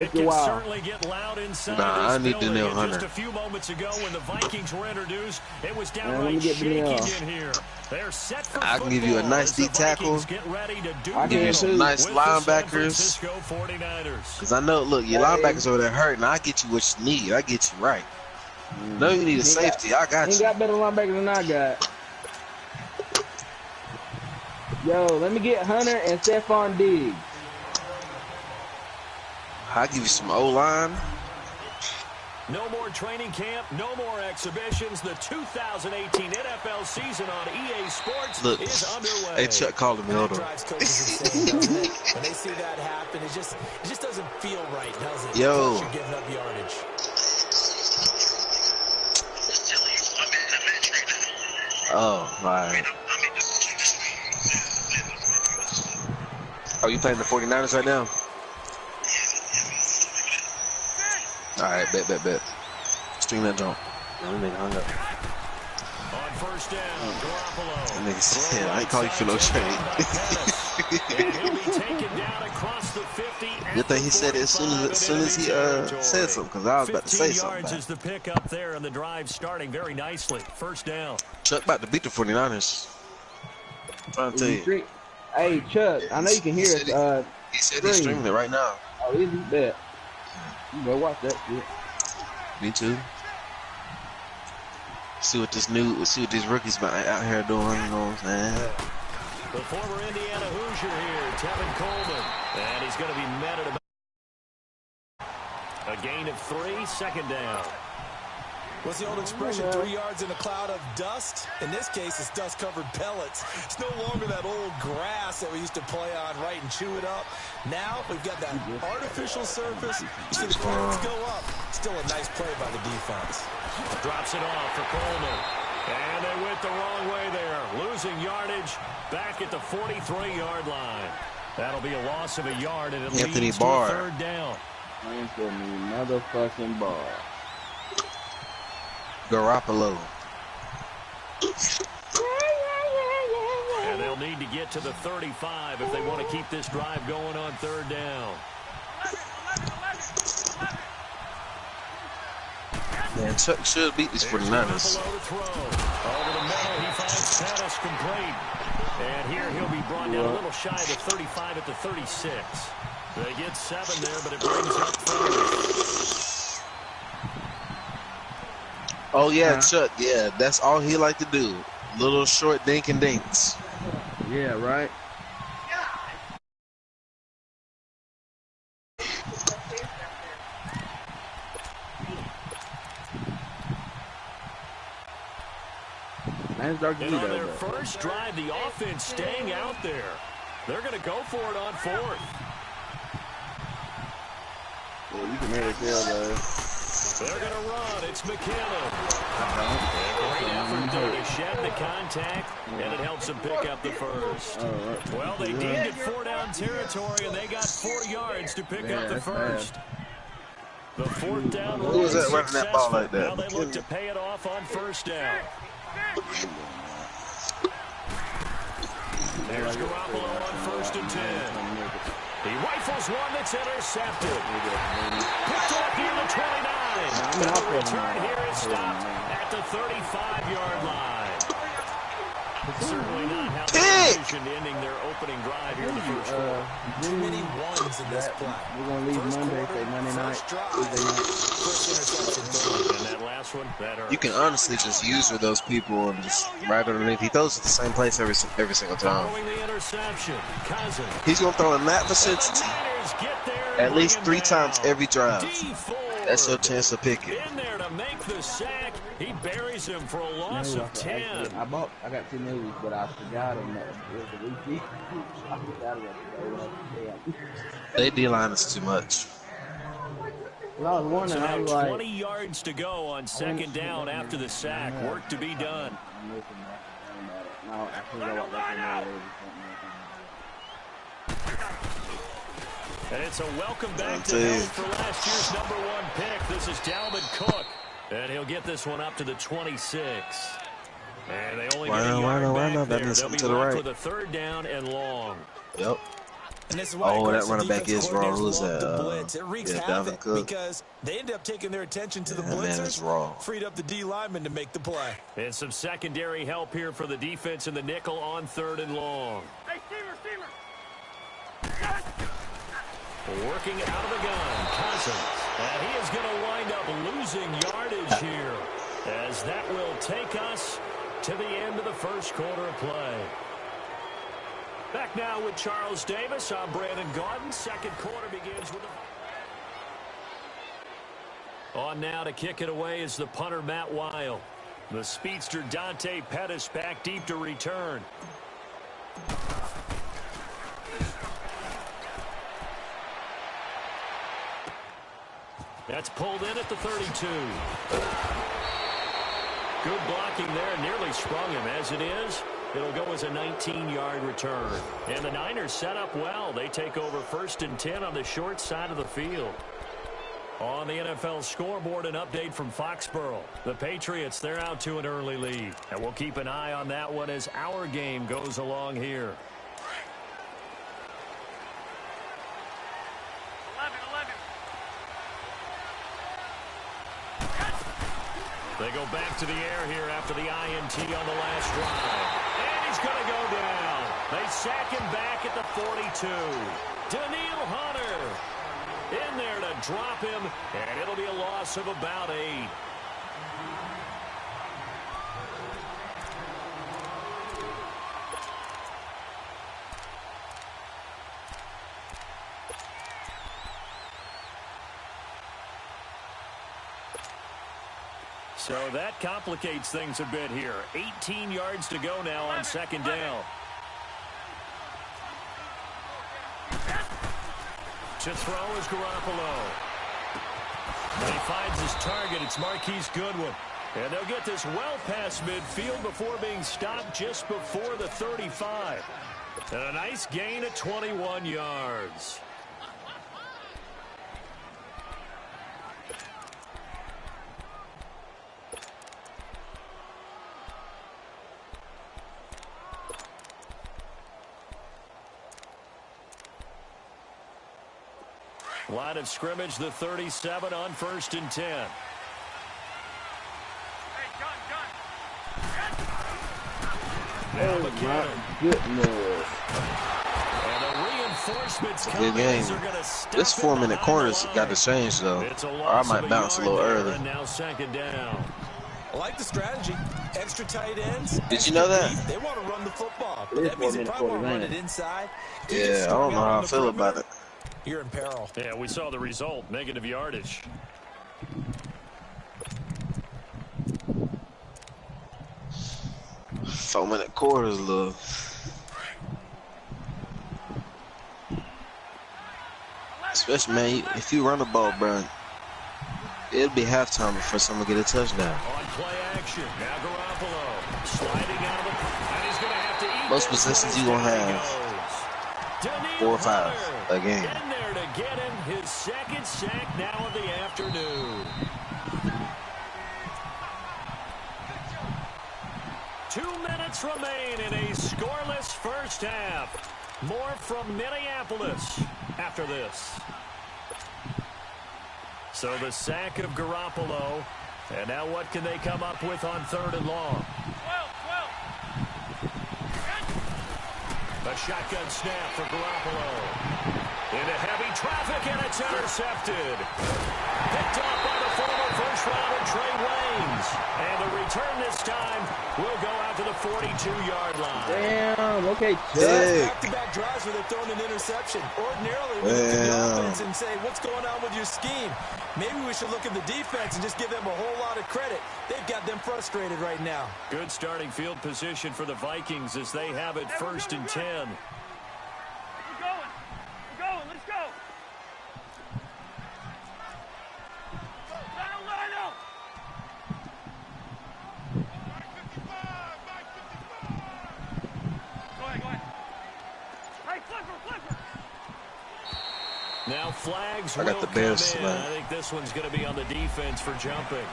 It can certainly get loud inside I need to nail Hunter. Just a few moments ago when the Vikings were introduced, it was downright shaking in here. They're set for I can give you a nice deep tackle. I can give you some nice linebackers. Because I know, look, your linebackers over there hurting. I get you what you need. I get you right. No, you need a safety. I got you. He got better linebackers than I got. Yo, let me get Hunter and Stephon Diggs. I'll give you some O-line. No more training camp, no more exhibitions. The 2018 NFL season on EA Sports is underway. Hey, Chuck called him elder. When they see that happen, it just doesn't feel right, does it? Yo. You're giving up yardage. Oh, my. Oh, you playing the 49ers right now? All right, bet. Stream that jump. That nigga hung up. On first down, Garoppolo. That nigga said, I ain't call you for no trade. Good thing he said it as soon as he said something, because I was about to say something. 15 yards is the pickup there, and the drive starting very nicely. First down. Chuck about to beat the 49ers. I'm trying to tell you. Hey, Chuck, I know you can hear us. He said he's streaming it right now. Oh, is he? Bet. You better watch that shit. Me too. See what these rookies out here doing, you know what I'm saying? The former Indiana Hoosier here, Tevin Coleman. And he's going to be met at a gain of 3, second down. What's the old expression, 3 yards in a cloud of dust? In this case, it's dust-covered pellets. It's no longer that old grass that we used to play on, right, and chew it up. Now, we've got that artificial surface. You see the clouds go up. Still a nice play by the defense. Drops it off for Coleman. And they went the wrong way there. Losing yardage back at the 43-yard line. That'll be a loss of a yard, and it leads to a third down. Anthony motherfucking Barr. Garoppolo. And they'll need to get to the 35 if they want to keep this drive going on third down. Man, Chuck should beat these 49ers. Over the middle, he finds Pettis complete. And here he'll be brought down a little shy of the 35 at the 36. They get 7 there, but it brings up 4. Oh, yeah, Chuck, yeah, that's all he like to do. Little short dink and dinks. Yeah, right? And on their first drive, the offense staying out there. They're going to go for it on 4th. Yeah, you can really tell, though. They're going to run. It's McKinnon. Great effort there to shed the contact, and it helps them pick up the first. Well, they deemed it 4-down territory, and they got 4 yards to pick up the first. The 4th down. Who was that running that ball like that? Now they look to pay it off on first down. There's Garoppolo on 1st and 10. He rifles one that's intercepted. Picked off near the 29. The return here is stopped at the 35-yard line. Certainly not how they envisioned ending their opening drive here in the first quarter. Too many ones in this play. We're going to leave Monday, say Monday night, Tuesday night. First interception. And that last one, that hurts. You can honestly just use those people and just right underneath. He throws at the same place every single time. Following the interception, Cousins. He's going to throw in that vicinity at least 3 times every drive. That's your chance to pick it. In there to make the sack. He buries him for a loss of 10. I got 2 movies, but I forgot them. I forgot them. They D-line is too much. Well, I was wondering, I was like, 20 yards to go on second down after the sack. Work to be done. And it's a welcome back to health for last year's #1 pick. This is Dalvin Cook. And he'll get this one up to the 26. And they only get a yard back there. They'll be left with a third down and long. Yep. And this is why that running back is raw. Who's that? The blitz. It wreaks havoc because they end up taking their attention to the blitzers. Raw. Freed up the D lineman to make the play. And some secondary help here for the defense in the nickel on 3rd and long. Hey, Steamer. Working out of the gun, Cousins. And he is going to wind up losing yardage here, as that will take us to the end of the first quarter of play. Back now with Charles Davis. I'm Brandon Gaudin. Second quarter begins with on now to kick it away is the punter, Matt Weil. The speedster, Dante Pettis, back deep to return. That's pulled in at the 32. Good blocking there. Nearly sprung him. As it is, it'll go as a 19-yard return. And the Niners set up well. They take over 1st and 10 on the short side of the field. On the NFL scoreboard, an update from Foxborough. The Patriots, they're out to an early lead. And we'll keep an eye on that one as our game goes along here. They go back to the air here after the INT on the last drive. And he's going to go down. They sack him back at the 42. Danielle Hunter in there to drop him, and it'll be a loss of about 8. So that complicates things a bit here. 18 yards to go now on 2nd down. To throw is Garoppolo. And he finds his target. It's Marquise Goodwin. And they'll get this well past midfield before being stopped just before the 35. And a nice gain of 21 yards. Line of scrimmage, the 37 on 1st and 10. Hey, Oh, my goodness. And the reinforcements good game. This 4-minute corners got to change, though. Or I might bounce a little early. And now 2nd down. I like the strategy. Extra tight ends. Did you know that? They want to run the football. That means they probably want to run it inside. Yeah, I don't know how I feel about it. You're in peril. Yeah, we saw the result. Negative yardage. Four-minute quarters, look. Especially, man, if you run the ball, bro, it'll be halftime before someone get a touchdown. On play action, now Garoppolo sliding out of the, and he's going to have to eat. Most possessions you gonna have 4 or 5 a game. In there to get him his 2nd sack now of the afternoon. 2 minutes remain in a scoreless first half. More from Minneapolis after this. So the sack of Garoppolo. And now what can they come up with on 3rd and long? 12. A shotgun snap for Garoppolo. Into heavy traffic, and it's intercepted. Picked off by the former first-rounder Trey Waynes. And the return this time will go out to the 42-yard line. Damn, okay, back-to-back drives where they're throwing an interception. Ordinarily, we look at the offense and say, what's going on with your scheme? Maybe we should look at the defense and just give them a whole lot of credit. They've got them frustrated right now. Good starting field position for the Vikings as they have it 1st and 10. Now flag Holds I got the Bears tonight. I think this one's going to be on the defense for jumping.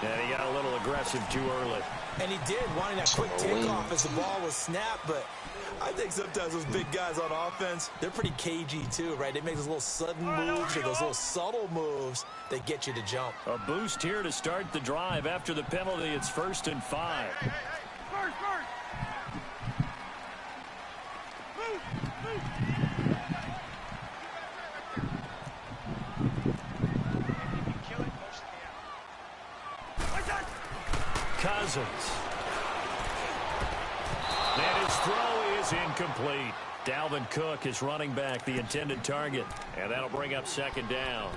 And he got a little aggressive too early. And he did, wanting that quick takeoff as the ball was snapped, but I think sometimes those big guys on offense, they're pretty cagey too, right? They make those little sudden moves or those little subtle moves that get you to jump. A boost here to start the drive. After the penalty, it's 1st and 5. Cousins. And his throw is incomplete. Dalvin Cook is running back, the intended target. And that'll bring up 2nd down.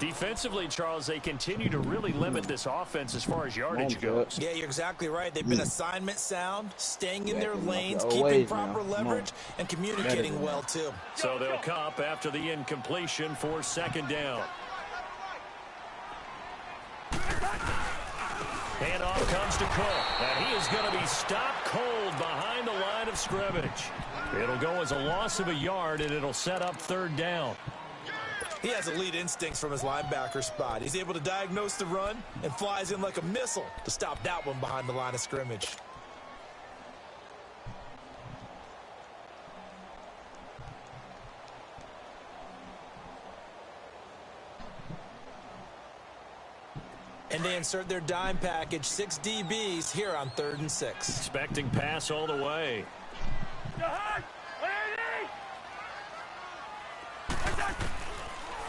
Defensively, Charles, they continue to really limit this offense as far as yardage goes. Yeah, you're exactly right. They've been assignment sound, staying in their lanes, keeping proper leverage, and communicating well, too. So they'll cop after the incompletion for 2nd down. Handoff comes to Cook, and he is going to be stopped cold behind the line of scrimmage. It'll go as a loss of a yard, and it'll set up 3rd down. He has elite instincts from his linebacker spot. He's able to diagnose the run and flies in like a missile to stop that one behind the line of scrimmage. And they insert their dime package, 6 DBs here on 3rd and 6. Expecting pass all the way.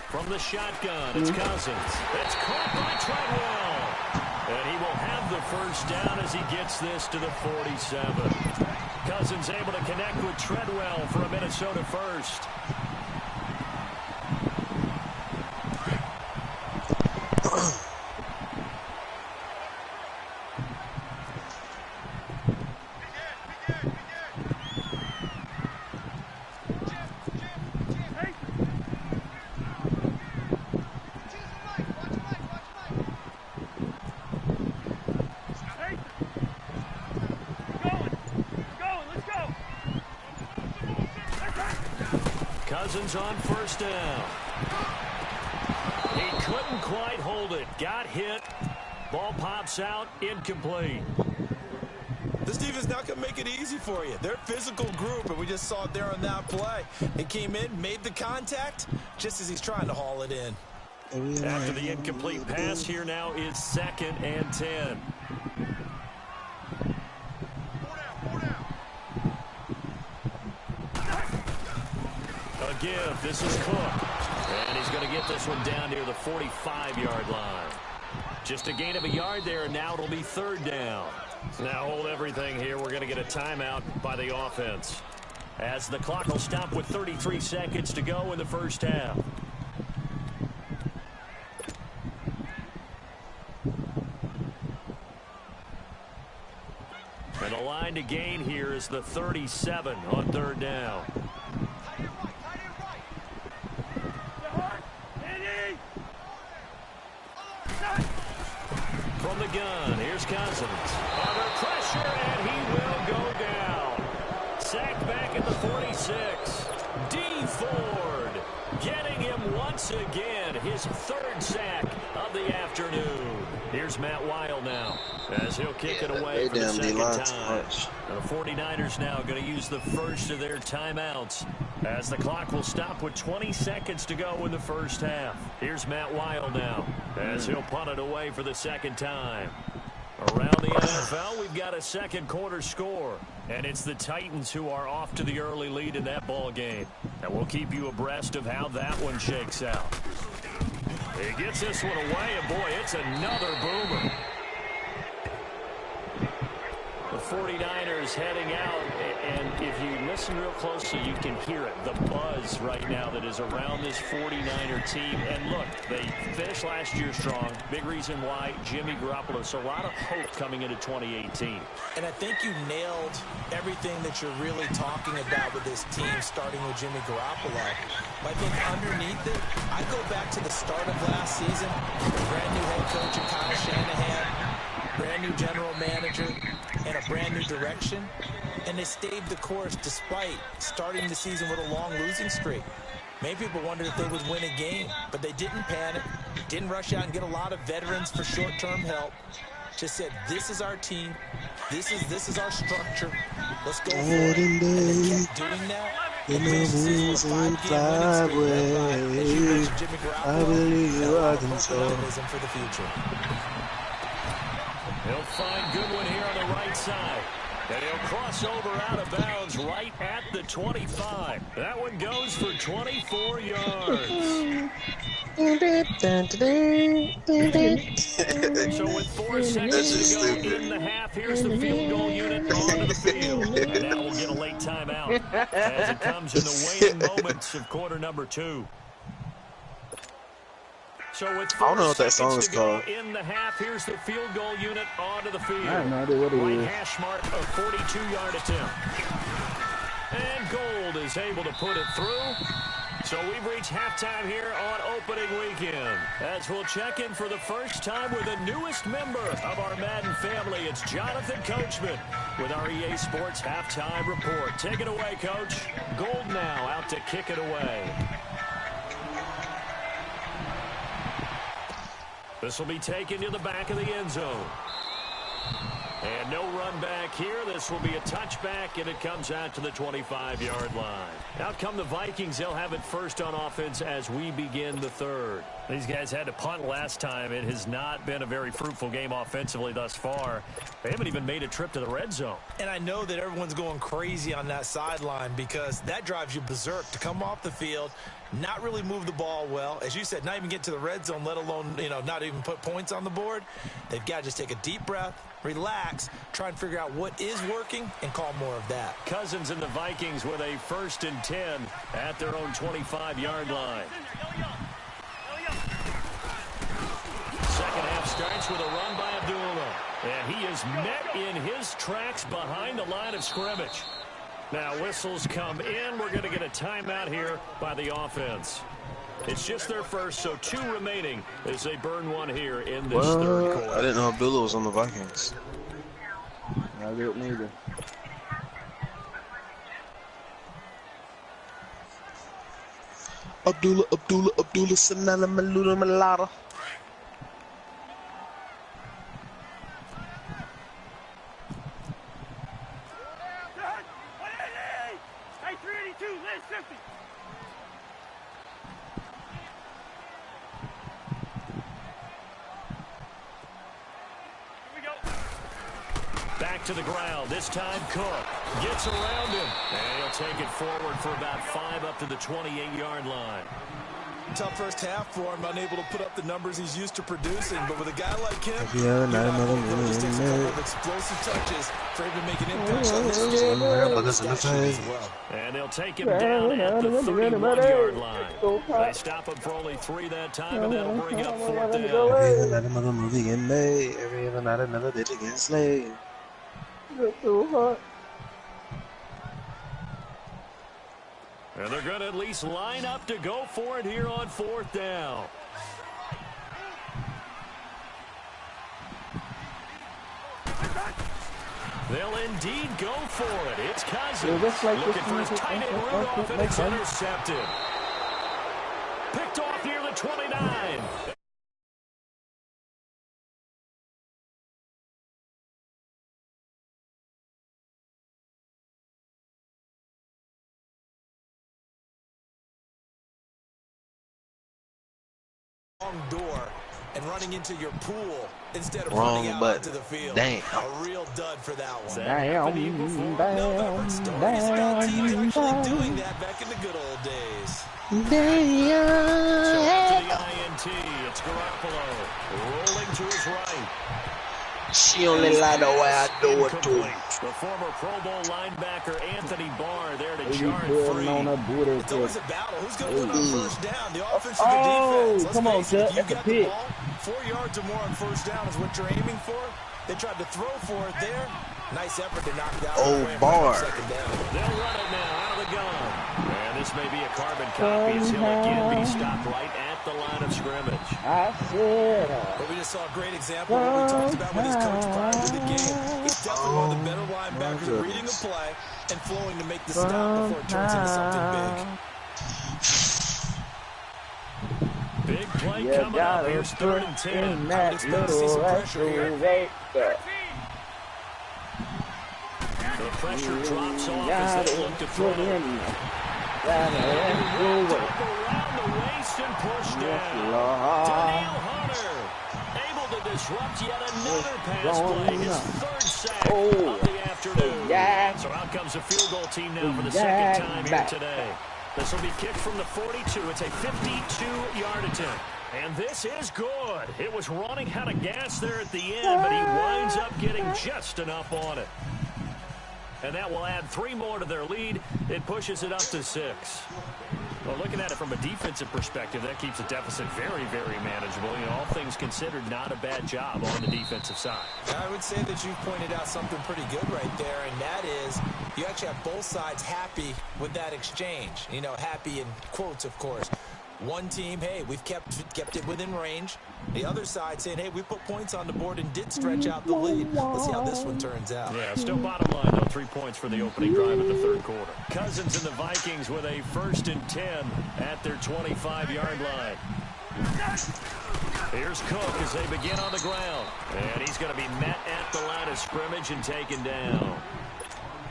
From the shotgun, it's Cousins. It's caught by Treadwell. And he will have the 1st down as he gets this to the 47. Cousins able to connect with Treadwell for a Minnesota 1st. Cousins on 1st down. He couldn't quite hold it. Got hit. Ball pops out. Incomplete. This defense not going to make it easy for you. They're a physical group, and we just saw it there on that play. He came in, made the contact, just as he's trying to haul it in. After the incomplete pass, here now is 2nd and 10. Give. This is Cook. And he's going to get this one down near the 45-yard line. Just a gain of a yard there, and now it'll be 3rd down. Now hold everything here. We're going to get a timeout by the offense, as the clock will stop with 33 seconds to go in the 1st half. And the line to gain here is the 37 on 3rd down. From the gun, here's Cousins. Under pressure, and he will go down. Sacked back at the 46. D. Ford getting him once again. His 3rd sack of the afternoon. Here's Matt Weil now, as he'll kick it away for the 2nd time. The 49ers now going to use the 1st of their timeouts, as the clock will stop with 20 seconds to go in the 1st half. Here's Matt Weil now, as he'll punt it away for the 2nd time. Around the NFL, we've got a 2nd quarter score, and it's the Titans who are off to the early lead in that ball game. And we'll keep you abreast of how that one shakes out. He gets this one away, and boy, it's another boomer. The 49ers heading out, and if you listen real closely, you can hear it, the buzz right now that is around this 49er team. And look, they finished last year strong. Big reason why, Jimmy Garoppolo. So a lot of hope coming into 2018. And I think you nailed everything that you're really talking about with this team, starting with Jimmy Garoppolo. But I think underneath it, I go back to the start of last season, brand new head coach in Kyle Shanahan, brand new general manager, and a brand new direction. And they stayed the course despite starting the season with a long losing streak. Many people wondered if they would win a game, but they didn't panic, didn't rush out and get a lot of veterans for short-term help. Just said, this is our team, this is our structure, let's go for it. And they kept doing that. In the wings and fly away, I believe you are control. For the future. He'll find Goodwin here on the right side. And he'll cross over out of bounds right at the 25. That one goes for 24 yards. So with 4 seconds to go in the half, here's the field goal unit onto the field. And now we'll get a late timeout as it comes in the waning moments of quarter number 2. So with 4 seconds to go in the half, here's the field goal unit onto the field. I have no idea what it is. Right hash mark, a 42-yard attempt. And Gold is able to put it through. So we've reached halftime here on opening weekend. As we'll check in for the first time with the newest member of our Madden family, it's Jonathan Coachman with our EA Sports Halftime Report. Take it away, Coach. Gold now out to kick it away. This will be taken to the back of the end zone. And no run back here. This will be a touchback, and it comes out to the 25-yard line. Out come the Vikings. They'll have it first on offense as we begin the third. These guys had to punt last time. It has not been a very fruitful game offensively thus far. They haven't even made a trip to the red zone. And I know that everyone's going crazy on that sideline because that drives you berserk to come off the field, not really move the ball well. As you said, not even get to the red zone, let alone, not even put points on the board. They've got to just take a deep breath, relax, try and figure out what is working, and call more of that. Cousins and the Vikings with a 1st and 10 at their own 25-yard line. Second half starts with a run by Abdullah. And he is met in his tracks behind the line of scrimmage. Now whistles come in. We're going to get a timeout here by the offense. It's just their first, so 2 remaining as they burn one here in this third quarter. I didn't know Abdullah was on the Vikings. I didn't either. Abdullah, Sanala, Malula, Malata. Back to the ground. This time Cook gets around him. And he'll take it forward for about 5 up to the 28-yard line. Tough first half for him, unable to put up the numbers he's used to producing. But with a guy like him, just takes a couple of explosive touches for him to make an impact on this as well. And they'll take him down at the 31-yard line. They stop him for only 3 that time, and that'll bring up 4th down. Every night another movie in May. Every other night another bitch against slave. And they're going to at least line up to go for it here on 4th down. They'll indeed go for it. It's Cousins looking for his tight end Rudolph, and it's intercepted. Picked off near the 29. Door and running into your pool instead of running out onto the field. Damn. A real dud for that one. Damn. No, but stories about teams actually doing that back in the good old days. So after the INT, it's Garoppolo rolling to his right. She only like the way I do it too. The former Pro Bowl linebacker Anthony Barr there to charge free. It's always a battle. Who's going to win on 1st down? The offense or the defense? Let's come on, Chuck. You got the ball. 4 yards or more on 1st down is what you're aiming for. They tried to throw for it there. Nice effort to knock it out. Barr. They'll run it now out of the gun. And this may be a carbon copy as he'll again be stopped right at the line of scrimmage. I said. But we just saw a great example of what we talked about with his coach prior to the game. He's definitely one of the better linebackers reading the play and flowing to make the stop before it turns into something big. play coming up. Here's 3rd and 10. I would expect to see some pressure here. The pressure drops off as they look to throw. Around the waist and push down. Danielle Hunter able to disrupt yet another pass play. His 3rd sack of the afternoon. So out comes the field goal team now for the 2nd time here today. This will be kicked from the 42. It's a 52-yard attempt. And this is good. It was running out of gas there at the end, but he winds up getting just enough on it. And that will add 3 more to their lead. It pushes it up to 6. Well, looking at it from a defensive perspective, that keeps the deficit very, very manageable. You know, all things considered, not a bad job on the defensive side. I would say that you've pointed out something pretty good right there, and that is you actually have both sides happy with that exchange. You know, happy in quotes, of course. One team, hey, we've kept it within range. The other side saying, hey, we put points on the board and did stretch out the lead. Let's see how this one turns out. Yeah, still bottom line, though, 3 points for the opening drive of the 3rd quarter. Cousins and the Vikings with a 1st and 10 at their 25-yard line. Here's Cook as they begin on the ground. And he's going to be met at the line of scrimmage and taken down.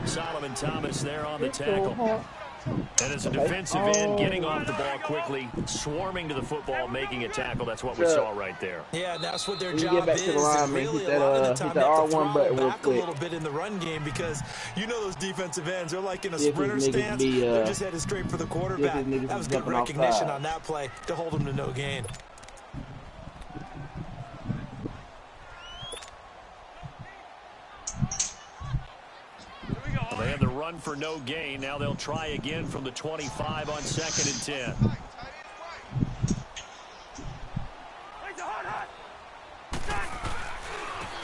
Solomon Thomas there on the tackle. And as a defensive end, getting off the ball quickly, swarming to the football, making a tackle. That's what we saw right there. Yeah, that's what their job is. Really, a lot of the time, they have to throttle back a little bit in the run game because you know those defensive ends, they're like in a sprinter stance. They're just headed straight for the quarterback. That was good recognition on that play to hold them to no gain. They had the run for no gain. Now they'll try again from the 25 on 2nd and 10.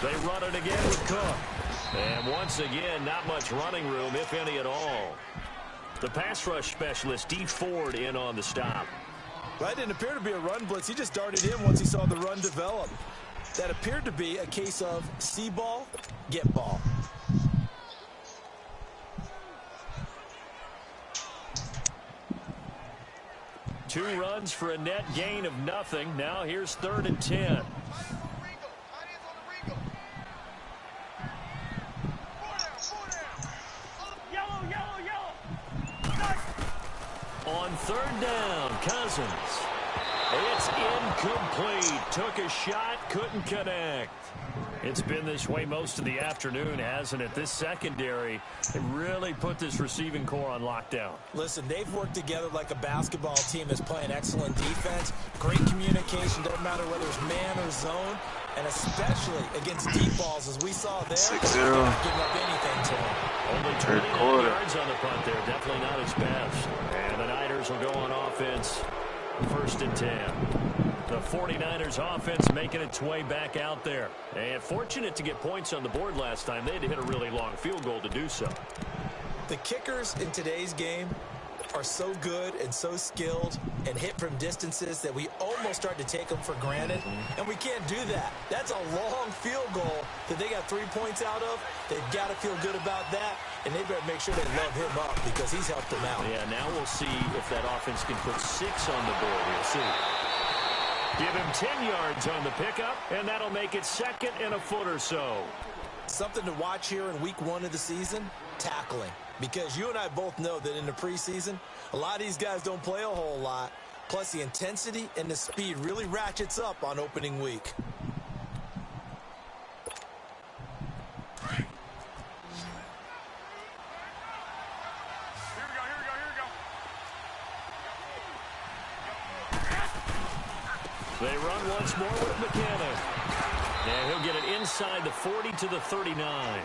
They run it again with Cook. And once again, not much running room, if any at all. The pass rush specialist, Dee Ford, in on the stop. That didn't appear to be a run blitz. He just darted in once he saw the run develop. That appeared to be a case of see ball, get ball. Two runs for a net gain of nothing. Now here's 3rd and 10. On 3rd down, Cousins. It's incomplete. Took a shot, couldn't connect. It's been this way most of the afternoon, hasn't it? This secondary, they really put this receiving core on lockdown. Listen, they've worked together like a basketball team that's playing excellent defense. Great communication, don't matter whether it's man or zone. And especially against deep balls, as we saw there, 6-0. they're not giving up anything to them. Only 29 yards on the punt there. Definitely not his best. And the Niners will go on offense. 1st and 10. The 49ers offense making its way back out there. And fortunate to get points on the board last time. They had to hit a really long field goal to do so. The kickers in today's game are so good and so skilled and hit from distances that we almost start to take them for granted. And we can't do that. That's a long field goal that they got 3 points out of. They've got to feel good about that. And they better make sure they love him up because he's helped them out. Yeah, now we'll see if that offense can put 6 on the board. We'll see. Give him 10 yards on the pickup, and that'll make it 2nd and a foot or so. Something to watch here in week 1 of the season, tackling. Because you and I both know that in the preseason, a lot of these guys don't play a whole lot. Plus, the intensity and the speed really ratchets up on opening week. They run once more with McKinnon. And he'll get it inside the 40 to the 39.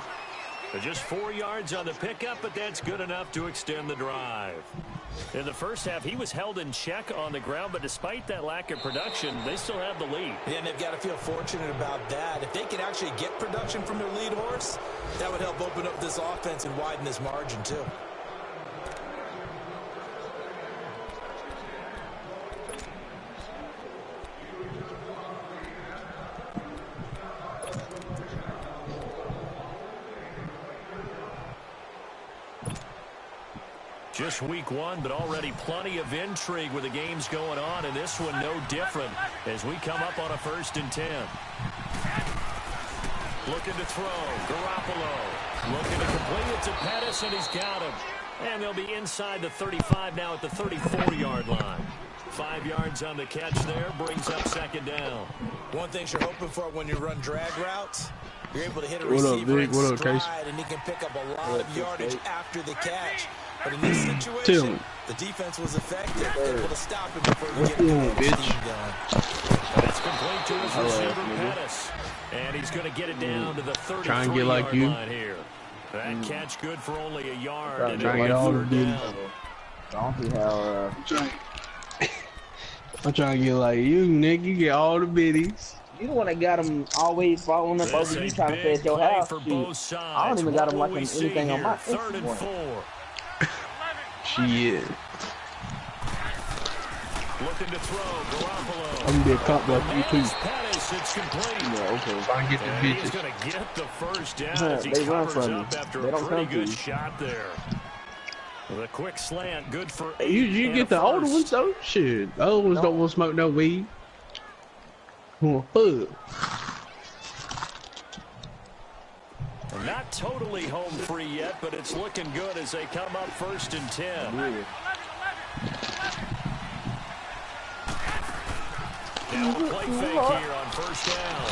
They're just 4 yards on the pickup, but that's good enough to extend the drive. In the first half, he was held in check on the ground, but despite that lack of production, they still have the lead. Yeah, and they've got to feel fortunate about that. If they can actually get production from their lead horse, that would help open up this offense and widen this margin, too. Just week one, but already plenty of intrigue with the games going on, and this one no different as we come up on a 1st and 10. Looking to throw. Garoppolo looking to complete it to Pettis, and he's got him. And they'll be inside the 35 now at the 34-yard line. 5 yards on the catch there, brings up 2nd down. One thing you're hoping for when you run drag routes, you're able to hit a receiver in stride, and he can pick up a lot of yardage after the catch. But in this situation, the defense was effective, able to stop him before he get the team going. That's complete to his receiver, Pettis. And he's going to get it down to the 33-yard line here. That catch good for only a yard. And trying to get all the biddies. I'm trying to get like you, Nick. You get all the biddies. You the one that got them always following up over you trying to stay at your house. I don't even got them like anything on my 3rd and 4. Shit. Looking to throw. Garoppolo. I'm gonna be a cop like you too. It's complete. Yeah, okay. If I can get the bitches. He's going to get the 1st down as he covers up after a pretty good shot there. With a quick slant, good for you get the older ones though? Shit. The older ones don't want to smoke no weed. Not totally home free yet, but it's looking good as they come up 1st and 10. Now a play fake here on 1st down.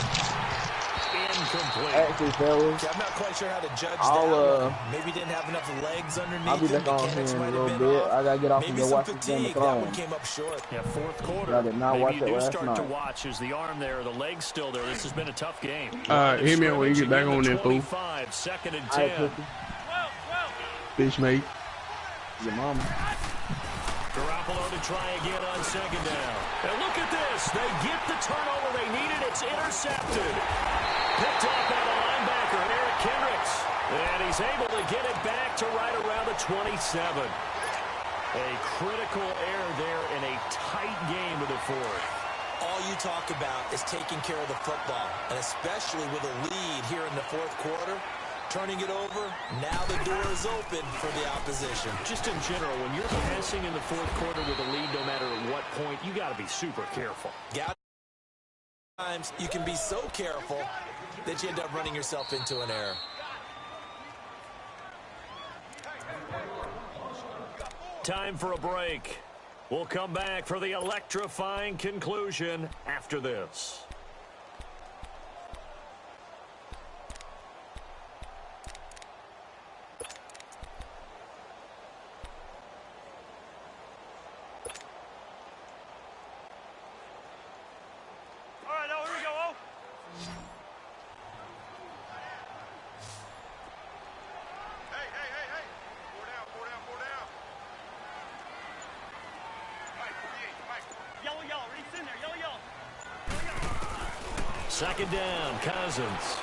Incomplete. Actually, fellas, I'm not quite sure how to judge that. Maybe didn't have enough legs underneath. I'll be back on here in a little bit. I gotta get off and go watch the Game of Thrones. That one came up short. Yeah, 4th quarter. I did not watch it last start night. to watch as the arm there, the leg's still there. This has been a tough game. Hear me out when you get back on there, fool. 2nd and 10. Bitch, mate. Your mama. Garoppolo to try again on 2nd down. And look at this. They get the turnover they needed. It's intercepted. Picked up by the linebacker, Eric Kendricks. And he's able to get it back to right around the 27. A critical error there in a tight game of the 4th. All you talk about is taking care of the football, and especially with a lead here in the 4th quarter. Turning it over, now the door is open for the opposition. Just in general, when you're passing in the 4th quarter with a lead, no matter at what point, you got to be super careful. Times you can be so careful that you end up running yourself into an error. Time for a break. We'll come back for the electrifying conclusion after this. Second down, Cousins.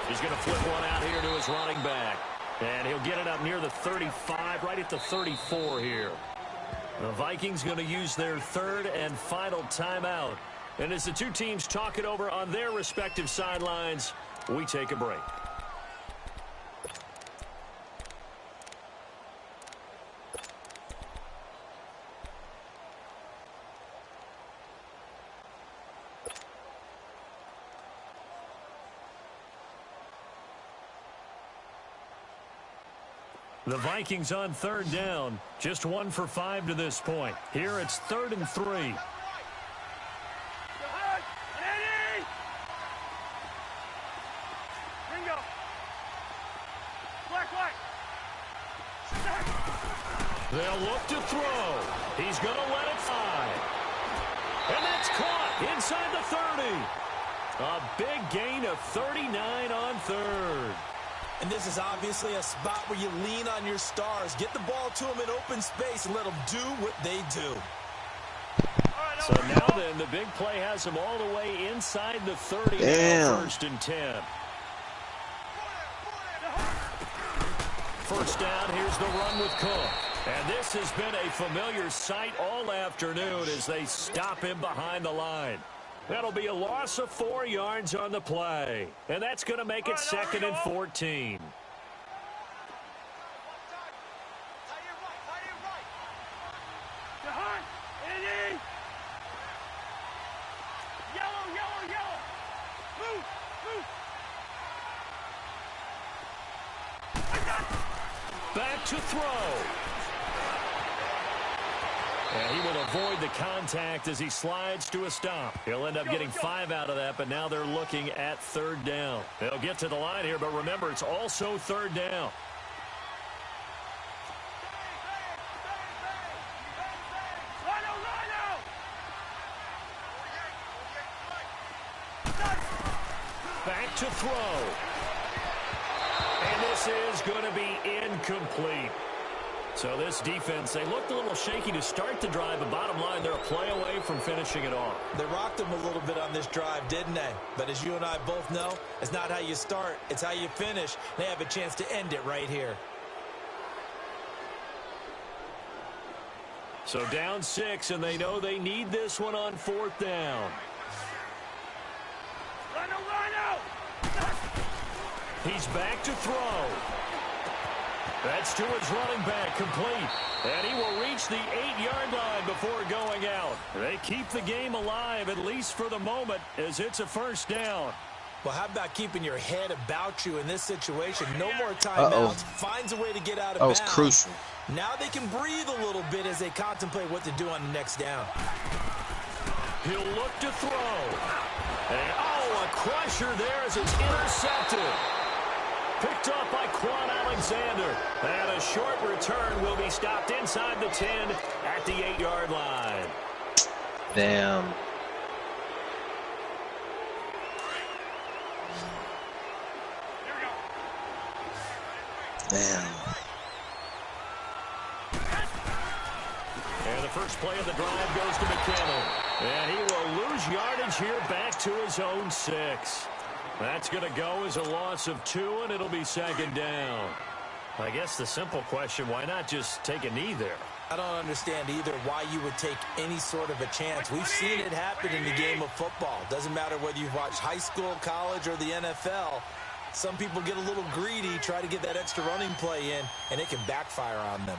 He's going to flip one out here to his running back. And he'll get it up near the 35, right at the 34 here. The Vikings going to use their 3rd and final timeout. And as the two teams talk it over on their respective sidelines, we take a break. The Vikings on 3rd down. Just 1 for 5 to this point. Here it's 3rd and 3. They'll look to throw. He's going to let it fly. And that's caught inside the 30. A big gain of 39 on 3rd. And this is obviously a spot where you lean on your stars. Get the ball to them in open space and let them do what they do. So now then, the big play has them all the way inside the 30. Now, 1st and 10. 1st down, here's the run with Cook. And this has been a familiar sight all afternoon as they stop him behind the line. That'll be a loss of 4 yards on the play. And that's going to make it 2nd and 14. back to throw. And he will avoid the contact as he slides to a stop. He'll end up getting 5 out of that, but now they're looking at 3rd down. They'll get to the line here, but remember, it's also 3rd down. Back to throw. And this is going to be incomplete. So this defense, they looked a little shaky to start the drive, but bottom line, they're a play away from finishing it off. They rocked them a little bit on this drive, didn't they? But as you and I both know, it's not how you start, it's how you finish. They have a chance to end it right here. So down 6, and they know they need this one on 4th down. He's back to throw. That's to his running back, complete. And he will reach the 8-yard line before going out. They keep the game alive, at least for the moment, as it's a 1st down. Well, how about keeping your head about you in this situation? No more timeouts. Finds a way to get out of bounds. That was crucial. Now they can breathe a little bit as they contemplate what to do on the next down. He'll look to throw. And, a crusher there as it's intercepted. Picked up by Quan Alexander. And a short return will be stopped inside the 10 at the 8-yard line. Damn. Damn. And the first play of the drive goes to McKinnon. And he will lose yardage here back to his own 6. That's going to go as a loss of 2, and it'll be 2nd down. I guess the simple question, why not just take a knee there? I don't understand either why you would take any sort of a chance. We've seen it happen in the game of football. Doesn't matter whether you've watched high school, college, or the NFL. Some people get a little greedy, try to get that extra running play in, and it can backfire on them.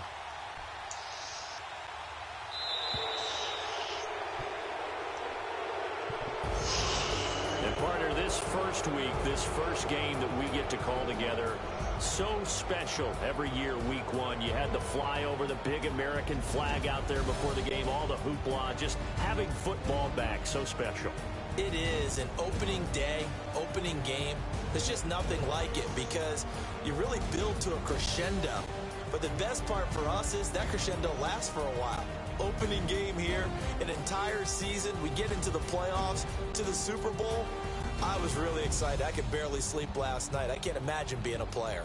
Partner, this first week, this first game that we get to call together, so special every year, week 1. You had the flyover, the big American flag out there before the game, all the hoopla, just having football back, so special. It is an opening day, opening game. There's just nothing like it because you really build to a crescendo. But the best part for us is that crescendo lasts for a while. Opening game here, an entire season. We get into the playoffs, to the Super Bowl. I was really excited. I could barely sleep last night. I can't imagine being a player.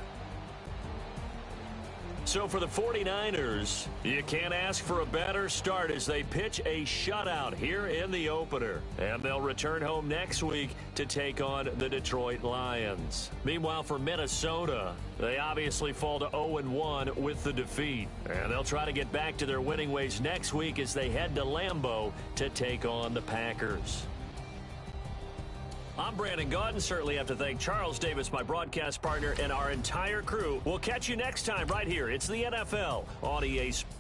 So for the 49ers, you can't ask for a better start as they pitch a shutout here in the opener. And they'll return home next week to take on the Detroit Lions. Meanwhile, for Minnesota, they obviously fall to 0-1 with the defeat. And they'll try to get back to their winning ways next week as they head to Lambeau to take on the Packers. I'm Brandon Gaudin. Certainly have to thank Charles Davis, my broadcast partner, and our entire crew. We'll catch you next time right here. It's the NFL on EA Sports.